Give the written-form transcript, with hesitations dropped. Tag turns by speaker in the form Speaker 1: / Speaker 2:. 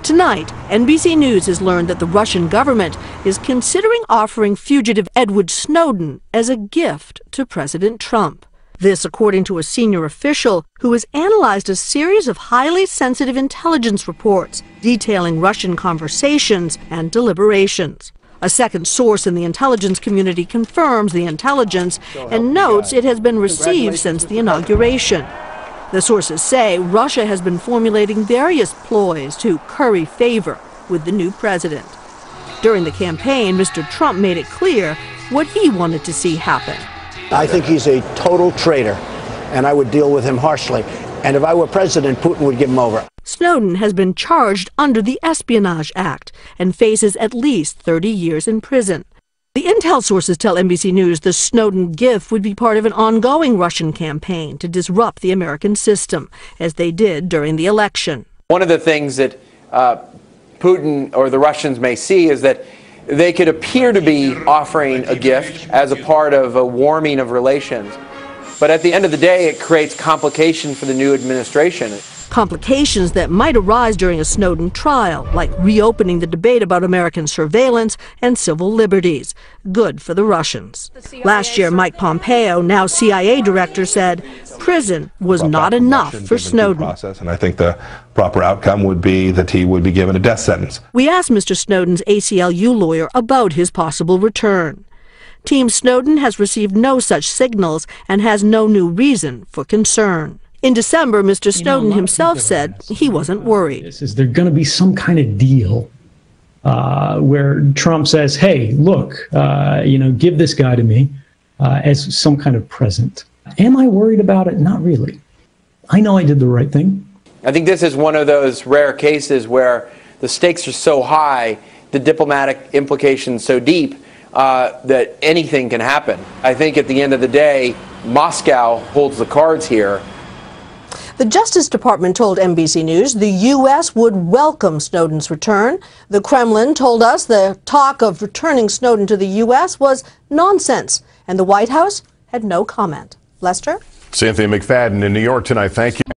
Speaker 1: Tonight, NBC News has learned that the Russian government is considering offering fugitive Edward Snowden as a gift to President Trump. This, according to a senior official who has analyzed a series of highly sensitive intelligence reports detailing Russian conversations and deliberations. A second source in the intelligence community confirms the intelligence and notes it has been received since the inauguration. The sources say Russia has been formulating various ploys to curry favor with the new president. During the campaign, Mr. Trump made it clear what he wanted to see happen.
Speaker 2: I think he's a total traitor, and I would deal with him harshly. And if I were president, Putin would give him over.
Speaker 1: Snowden has been charged under the Espionage Act and faces at least 30 years in prison. The intel sources tell NBC News the Snowden gift would be part of an ongoing Russian campaign to disrupt the American system, as they did during the election.
Speaker 3: One of the things that Putin or the Russians may see is that they could appear to be offering a gift as a part of a warming of relations. But at the end of the day, it creates complications for the new administration.
Speaker 1: Complications that might arise during a Snowden trial, like reopening the debate about American surveillance and civil liberties. Good for the Russians. Last year, Mike Pompeo, now CIA director, said prison was not enough for Snowden.
Speaker 4: And I think the proper outcome would be that he would be given a death sentence.
Speaker 1: We asked Mr. Snowden's ACLU lawyer about his possible return. Team Snowden has received no such signals and has no new reason for concern. In December, Mr. Snowden himself said he wasn't worried.
Speaker 5: Is there going to be some kind of deal where Trump says, hey, look, give this guy to me as some kind of present? Am I worried about it? Not really. I know I did the right thing.
Speaker 3: I think this is one of those rare cases where the stakes are so high, the diplomatic implications so deep, that anything can happen. I think at the end of the day, Moscow holds the cards here.
Speaker 1: The Justice Department told NBC News the U.S. would welcome Snowden's return. The Kremlin told us the talk of returning Snowden to the U.S. was nonsense, and the White House had no comment. Lester?
Speaker 6: Cynthia McFadden in New York tonight. Thank you.